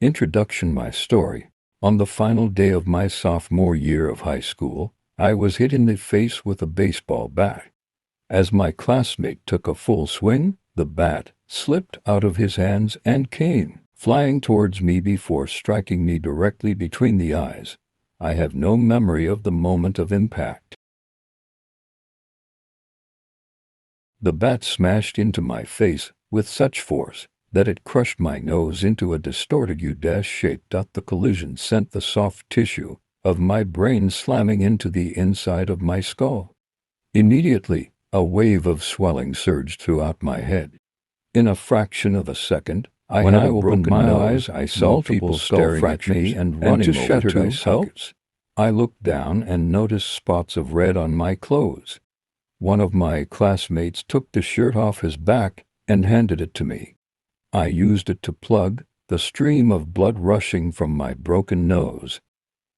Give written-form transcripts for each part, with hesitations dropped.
Introduction. My story. On the final day of my sophomore year of high school, I was hit in the face with a baseball bat. As my classmate took a full swing, the bat slipped out of his hands and came flying towards me before striking me directly between the eyes. I have no memory of the moment of impact. The bat smashed into my face with such force that it crushed my nose into a distorted U-shape. The collision sent the soft tissue of my brain slamming into the inside of my skull. Immediately, a wave of swelling surged throughout my head. In a fraction of a second, when I opened my eyes, I saw people staring at me and running over to help. I looked down and noticed spots of red on my clothes. One of my classmates took the shirt off his back and handed it to me. I used it to plug the stream of blood rushing from my broken nose.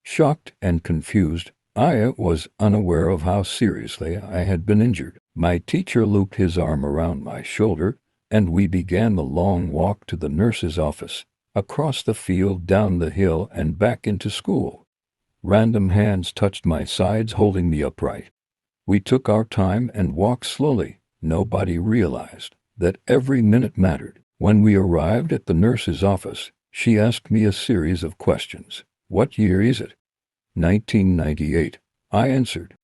Shocked and confused, I was unaware of how seriously I had been injured. My teacher looped his arm around my shoulder, and we began the long walk to the nurse's office, across the field, down the hill, and back into school. Random hands touched my sides, holding me upright. We took our time and walked slowly. Nobody realized that every minute mattered. When we arrived at the nurse's office, she asked me a series of questions. "What year is it?" 1998, I answered.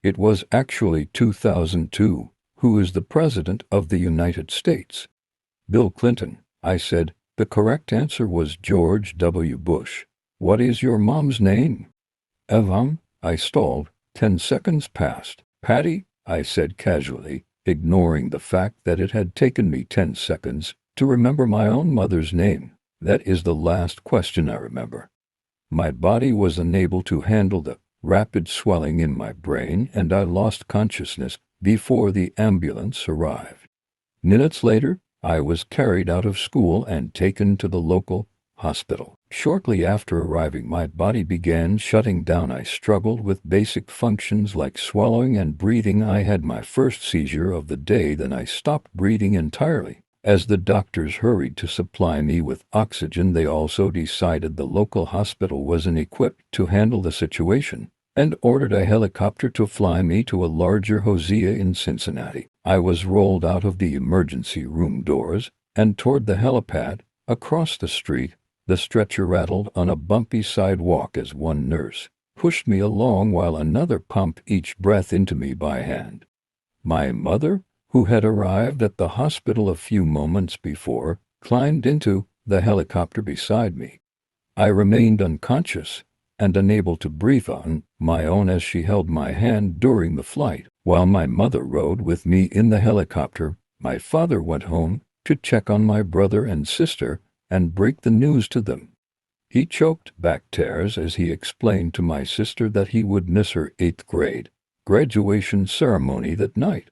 "It was actually 2002. Who is the President of the United States?" "Bill Clinton," I said. The correct answer was George W. Bush. "What is your mom's name?" "Evan," I stalled. 10 seconds passed. "Patty," I said casually, ignoring the fact that it had taken me 10 seconds to remember my own mother's name. That is the last question I remember. My body was unable to handle the rapid swelling in my brain, and I lost consciousness before the ambulance arrived. Minutes later, I was carried out of school and taken to the local hospital. Shortly after arriving, my body began shutting down. I struggled with basic functions like swallowing and breathing. I had my first seizure of the day, then I stopped breathing entirely. As the doctors hurried to supply me with oxygen, they also decided the local hospital wasn't equipped to handle the situation and ordered a helicopter to fly me to a larger Hosea in Cincinnati. I was rolled out of the emergency room doors and toward the helipad. Across the street, the stretcher rattled on a bumpy sidewalk as one nurse pushed me along while another pumped each breath into me by hand. My mother, who had arrived at the hospital a few moments before, climbed into the helicopter beside me. I remained unconscious and unable to breathe on my own as she held my hand during the flight. While my mother rode with me in the helicopter, my father went home to check on my brother and sister and break the news to them. He choked back tears as he explained to my sister that he would miss her 8th grade graduation ceremony that night.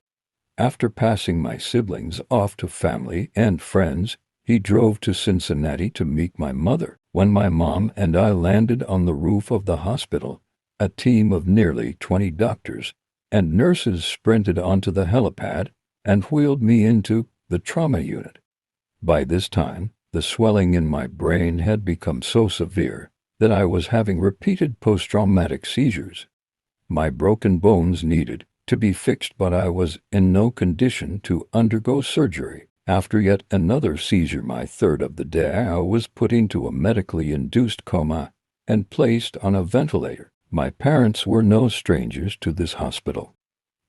After passing my siblings off to family and friends, he drove to Cincinnati to meet my mother. When my mom and I landed on the roof of the hospital, a team of nearly 20 doctors and nurses sprinted onto the helipad and wheeled me into the trauma unit. By this time, the swelling in my brain had become so severe that I was having repeated post-traumatic seizures. My broken bones needed to be fixed, but I was in no condition to undergo surgery. After yet another seizure, my third of the day, I was put into a medically induced coma and placed on a ventilator. My parents were no strangers to this hospital.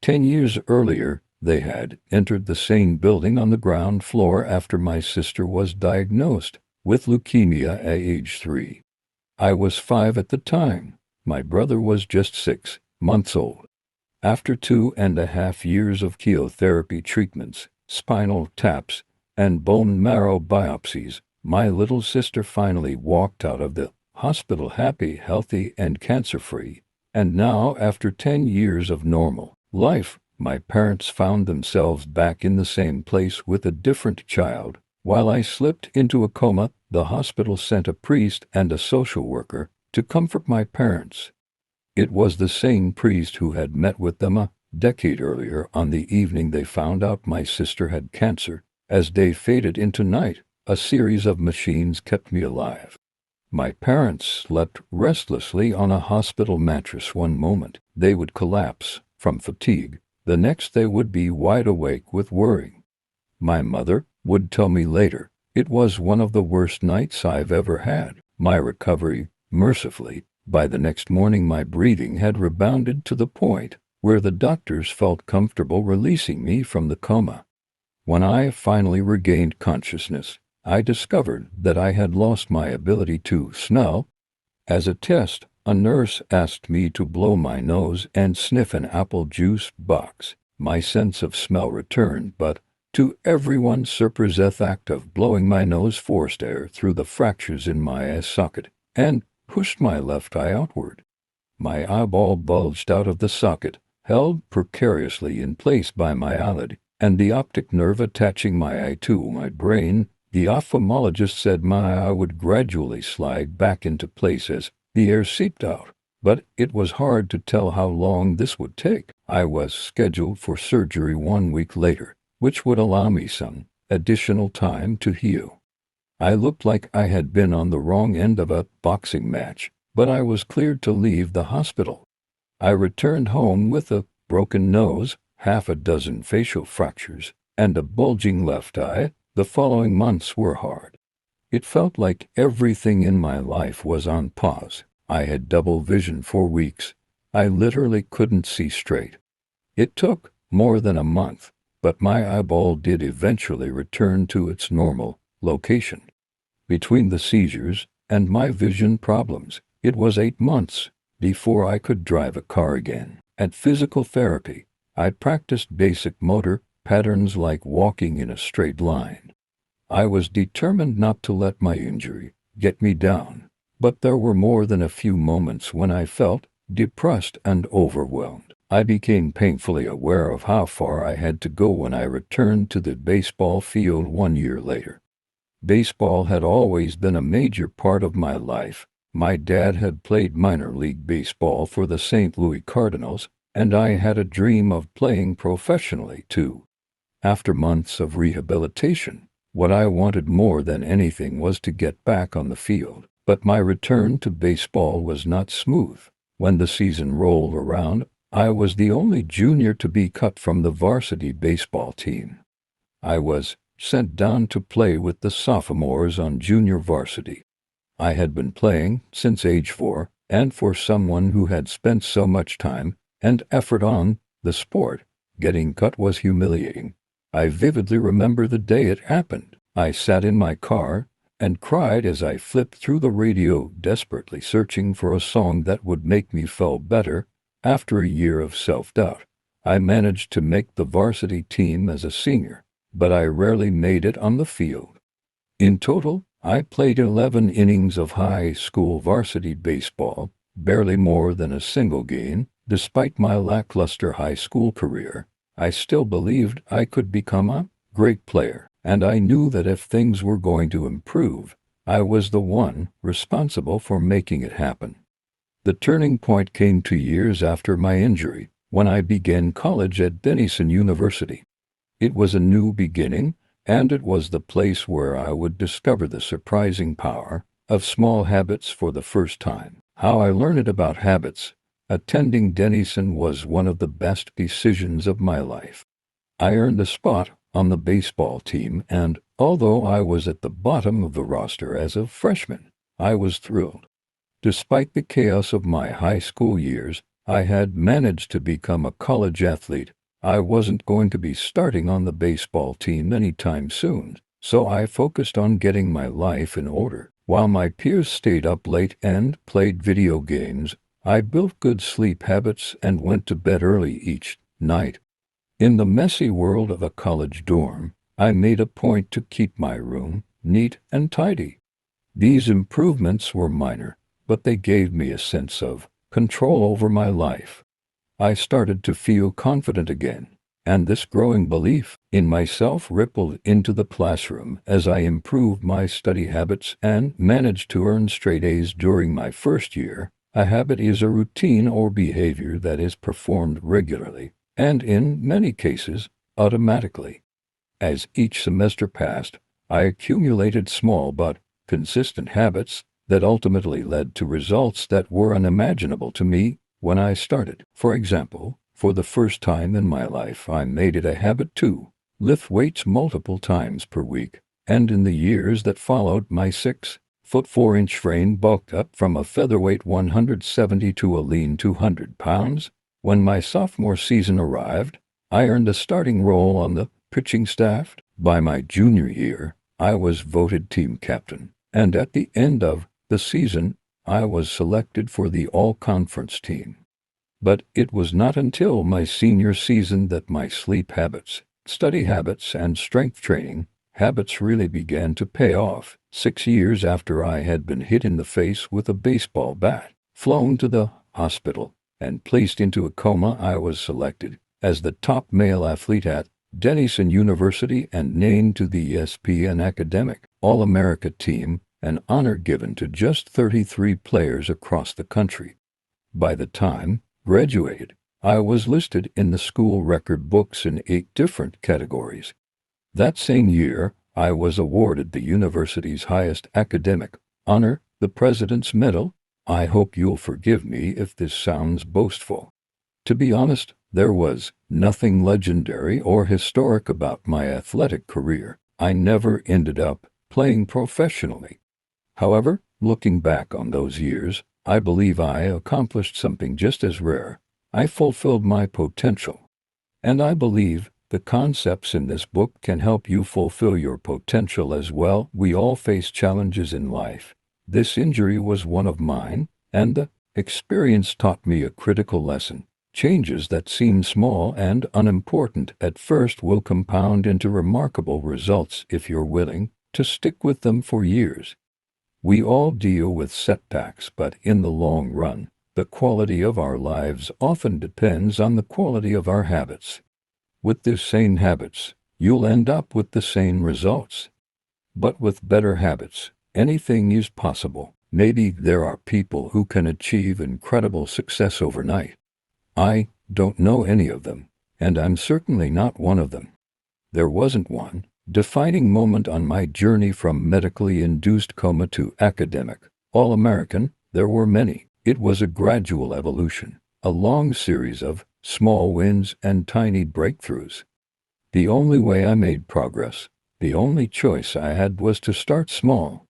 10 years earlier, they had entered the same building on the ground floor after my sister was diagnosed with leukemia at age 3. I was 5 at the time. My brother was just 6 months old. After 2.5 years of chemotherapy treatments, spinal taps, and bone marrow biopsies, my little sister finally walked out of the hospital happy, healthy, and cancer-free. And now, after 10 years of normal life, my parents found themselves back in the same place with a different child. While I slipped into a coma, the hospital sent a priest and a social worker to comfort my parents. It was the same priest who had met with them a decade earlier on the evening they found out my sister had cancer. As day faded into night, a series of machines kept me alive. My parents slept restlessly on a hospital mattress one moment. They would collapse from fatigue. The next they would be wide awake with worrying. My mother would tell me later, "It was one of the worst nights I've ever had." My recovery, mercifully, by the next morning my breathing had rebounded to the point where the doctors felt comfortable releasing me from the coma. When I finally regained consciousness, I discovered that I had lost my ability to smell. As a test, a nurse asked me to blow my nose and sniff an apple juice box. My sense of smell returned, but to everyone's surprise, the act of blowing my nose forced air through the fractures in my eye socket and pushed my left eye outward. My eyeball bulged out of the socket, held precariously in place by my eyelid and the optic nerve attaching my eye to my brain. The ophthalmologist said my eye would gradually slide back into place as the air seeped out, but it was hard to tell how long this would take. I was scheduled for surgery 1 week later, which would allow me some additional time to heal. I looked like I had been on the wrong end of a boxing match, but I was cleared to leave the hospital. I returned home with a broken nose, half a dozen facial fractures, and a bulging left eye. The following months were hard. It felt like everything in my life was on pause. I had double vision for weeks. I literally couldn't see straight. It took more than a month, but my eyeball did eventually return to its normal location. Between the seizures and my vision problems, it was 8 months before I could drive a car again. At physical therapy, I practiced basic motor patterns like walking in a straight line. I was determined not to let my injury get me down, but there were more than a few moments when I felt depressed and overwhelmed. I became painfully aware of how far I had to go when I returned to the baseball field 1 year later. Baseball had always been a major part of my life. My dad had played minor league baseball for the St. Louis Cardinals, and I had a dream of playing professionally too. After months of rehabilitation, what I wanted more than anything was to get back on the field. But my return to baseball was not smooth. When the season rolled around, I was the only junior to be cut from the varsity baseball team. I was sent down to play with the sophomores on junior varsity. I had been playing since age 4, and for someone who had spent so much time and effort on the sport, getting cut was humiliating. I vividly remember the day it happened. I sat in my car and cried as I flipped through the radio, desperately searching for a song that would make me feel better. After a year of self-doubt, I managed to make the varsity team as a senior, but I rarely made it on the field. In total, I played 11 innings of high school varsity baseball, barely more than a single game. Despite my lackluster high school career, I still believed I could become a great player, and I knew that if things were going to improve, I was the one responsible for making it happen. The turning point came 2 years after my injury, when I began college at Denison University. It was a new beginning, and it was the place where I would discover the surprising power of small habits for the first time. How I learned about habits. Attending Denison was one of the best decisions of my life. I earned a spot on the baseball team, and although I was at the bottom of the roster as a freshman, I was thrilled. Despite the chaos of my high school years, I had managed to become a college athlete. I wasn't going to be starting on the baseball team anytime soon, so I focused on getting my life in order. While my peers stayed up late and played video games, I built good sleep habits and went to bed early each night. In the messy world of a college dorm, I made a point to keep my room neat and tidy. These improvements were minor, but they gave me a sense of control over my life. I started to feel confident again, and this growing belief in myself rippled into the classroom as I improved my study habits and managed to earn straight A's during my first year. A habit is a routine or behavior that is performed regularly, and in many cases, automatically. As each semester passed, I accumulated small but consistent habits that ultimately led to results that were unimaginable to me when I started. For example, for the first time in my life, I made it a habit to lift weights multiple times per week, and in the years that followed, my 6 foot 4 inch frame bulked up from a featherweight 170 to a lean 200 pounds. When my sophomore season arrived, I earned a starting role on the pitching staff. By my junior year, I was voted team captain, and at the end of the season, I was selected for the all-conference team. But it was not until my senior season that my sleep habits, study habits, and strength training habits really began to pay off. 6 years after I had been hit in the face with a baseball bat, flown to the hospital, and placed into a coma, I was selected as the top male athlete at Denison University and named to the ESPN Academic All-America team, an honor given to just 33 players across the country. By the time I graduated, I was listed in the school record books in 8 different categories. That same year, I was awarded the university's highest academic honor, the President's Medal. I hope you'll forgive me if this sounds boastful. To be honest, there was nothing legendary or historic about my athletic career. I never ended up playing professionally. However, looking back on those years, I believe I accomplished something just as rare. I fulfilled my potential. And I believe the concepts in this book can help you fulfill your potential as well. We all face challenges in life. This injury was one of mine, and the experience taught me a critical lesson. Changes that seem small and unimportant at first will compound into remarkable results if you're willing to stick with them for years. We all deal with setbacks, but in the long run, the quality of our lives often depends on the quality of our habits. With the same habits, you'll end up with the same results. But with better habits, anything is possible. Maybe there are people who can achieve incredible success overnight. I don't know any of them, and I'm certainly not one of them. There wasn't one defining moment on my journey from medically induced coma to academic All-American. There were many. It was a gradual evolution, a long series of small wins and tiny breakthroughs. The only way I made progress, the only choice I had, was to start small.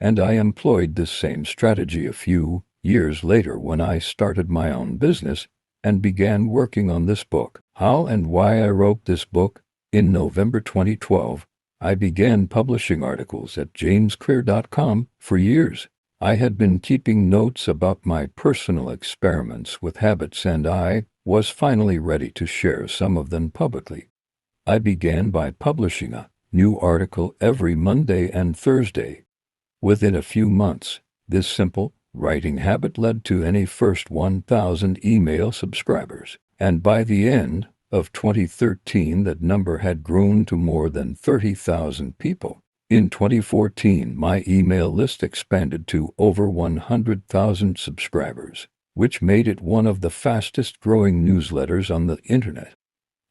And I employed this same strategy a few years later when I started my own business and began working on this book. How and why I wrote this book. In November 2012, I began publishing articles at jamesclear.com. For years, I had been keeping notes about my personal experiments with habits, and I was finally ready to share some of them publicly. I began by publishing a new article every Monday and Thursday. Within a few months, this simple writing habit led to any first 1,000 email subscribers, and by the end of 2013, that number had grown to more than 30,000 people. In 2014, my email list expanded to over 100,000 subscribers, which made it one of the fastest-growing newsletters on the internet.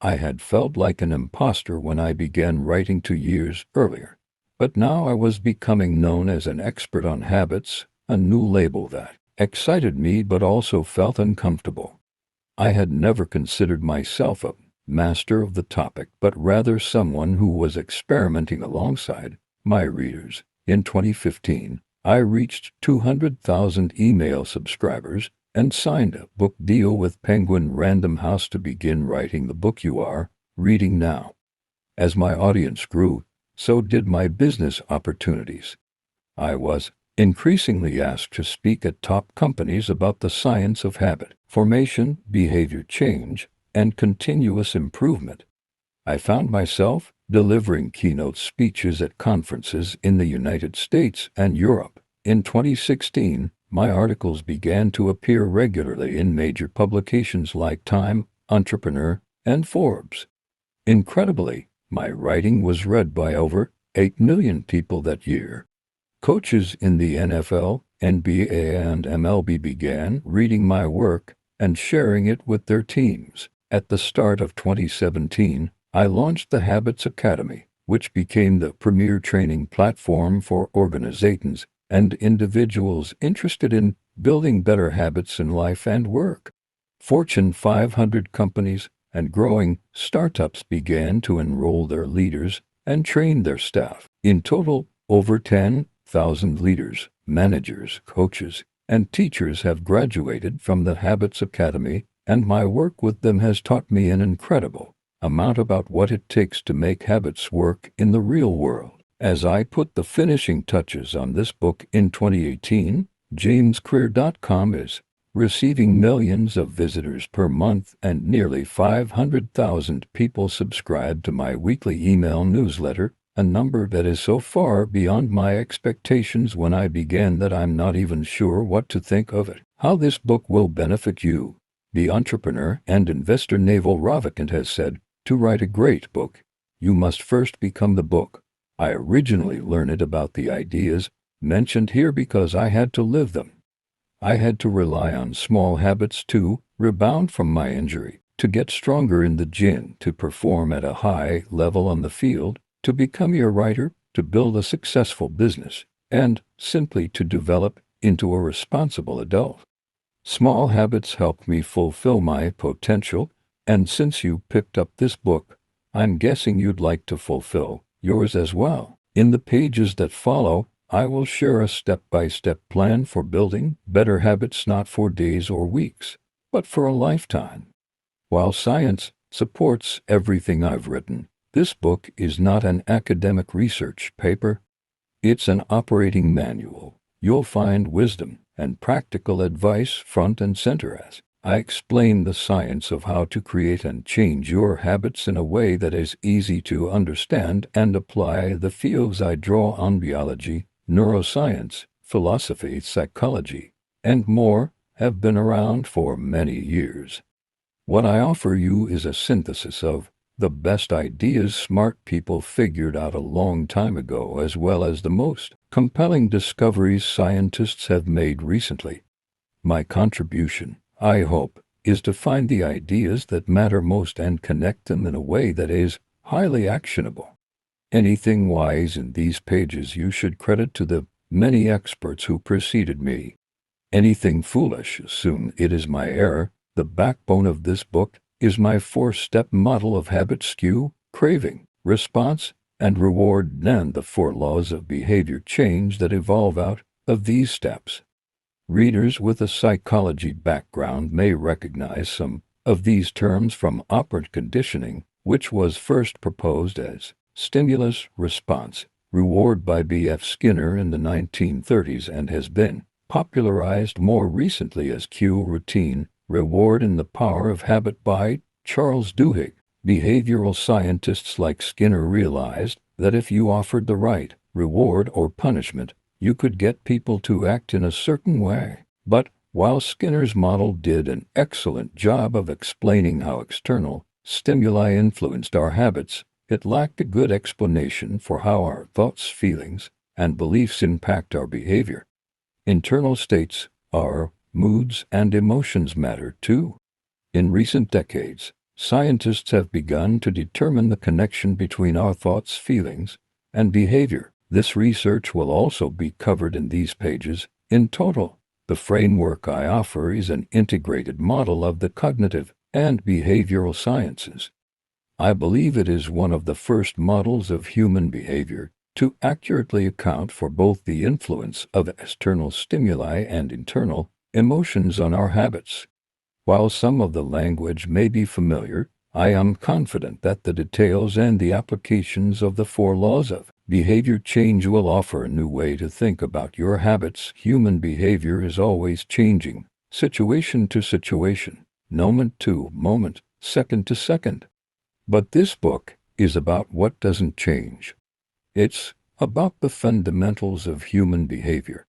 I had felt like an imposter when I began writing 2 years earlier, but now I was becoming known as an expert on habits, a new label that excited me but also felt uncomfortable. I had never considered myself a master of the topic, but rather someone who was experimenting alongside my readers. In 2015, I reached 200,000 email subscribers and signed a book deal with Penguin Random House to begin writing the book you are reading now. As my audience grew, so did my business opportunities. I was increasingly asked to speak at top companies about the science of habit formation, behavior change, and continuous improvement. I found myself delivering keynote speeches at conferences in the United States and Europe. In 2016, my articles began to appear regularly in major publications like Time, Entrepreneur, and Forbes. Incredibly, my writing was read by over 8 million people that year. Coaches in the NFL, NBA, and MLB began reading my work and sharing it with their teams. At the start of 2017, I launched the Habits Academy, which became the premier training platform for organizations and individuals interested in building better habits in life and work. Fortune 500 companies and growing startups began to enroll their leaders and train their staff. In total, over 10,000 leaders, managers, coaches, and teachers have graduated from the Habits Academy, and my work with them has taught me an incredible amount about what it takes to make habits work in the real world. As I put the finishing touches on this book in 2018, jamesclear.com is receiving millions of visitors per month, and nearly 500,000 people subscribe to my weekly email newsletter, a number that is so far beyond my expectations when I began that I'm not even sure what to think of it. How this book will benefit you. The entrepreneur and investor Naval Ravikant has said, to write a great book, you must first become the book. I originally learned about the ideas mentioned here because I had to live them. I had to rely on small habits to rebound from my injury, to get stronger in the gym, to perform at a high level on the field, to become a writer, to build a successful business, and simply to develop into a responsible adult. Small habits helped me fulfill my potential, and since you picked up this book, I'm guessing you'd like to fulfill yours as well. In the pages that follow, I will share a step-by-step plan for building better habits, not for days or weeks, but for a lifetime. While science supports everything I've written, this book is not an academic research paper. It's an operating manual. You'll find wisdom and practical advice front and center as I explain the science of how to create and change your habits in a way that is easy to understand and apply. The fields I draw on biology, neuroscience, philosophy, psychology, and more have been around for many years. What I offer you is a synthesis of the best ideas smart people figured out a long time ago, as well as the most compelling discoveries scientists have made recently. My contribution, I hope, is to find the ideas that matter most and connect them in a way that is highly actionable. Anything wise in these pages you should credit to the many experts who preceded me. Anything foolish, assume it is my error. The backbone of this book is my 4-step model of habit: cue, craving, response, and reward, and the 4 laws of behavior change that evolve out of these steps. Readers with a psychology background may recognize some of these terms from operant conditioning, which was first proposed as stimulus, response, reward by B.F. Skinner in the 1930s and has been popularized more recently as cue, routine, reward, and the power of habit by Charles Duhigg. Behavioral scientists like Skinner realized that if you offered the right reward or punishment, you could get people to act in a certain way. But while Skinner's model did an excellent job of explaining how external stimuli influenced our habits, it lacked a good explanation for how our thoughts, feelings, and beliefs impact our behavior. Internal states, our moods and emotions matter too. In recent decades, scientists have begun to determine the connection between our thoughts, feelings, and behavior. This research will also be covered in these pages. In total, the framework I offer is an integrated model of the cognitive and behavioral sciences. I believe it is one of the first models of human behavior to accurately account for both the influence of external stimuli and internal emotions on our habits. While some of the language may be familiar, I am confident that the details and the applications of the 4 laws of behavior change will offer a new way to think about your habits. Human behavior is always changing, situation to situation, moment to moment, second to second. But this book is about what doesn't change. It's about the fundamentals of human behavior,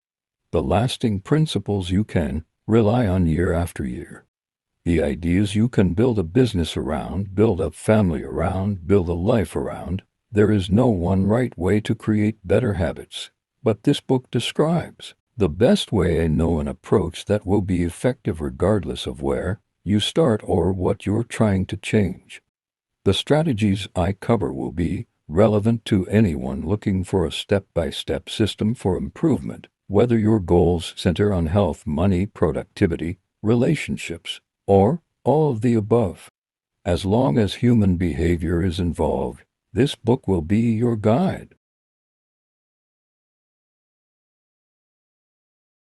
the lasting principles you can rely on year after year, the ideas you can build a business around, build a family around, build a life around. There is no one right way to create better habits, but this book describes the best way. I know an approach that will be effective regardless of where you start or what you're trying to change. The strategies I cover will be relevant to anyone looking for a step-by-step system for improvement Whether your goals center on health, money, productivity, relationships, or all of the above, as long as human behavior is involved, this book will be your guide.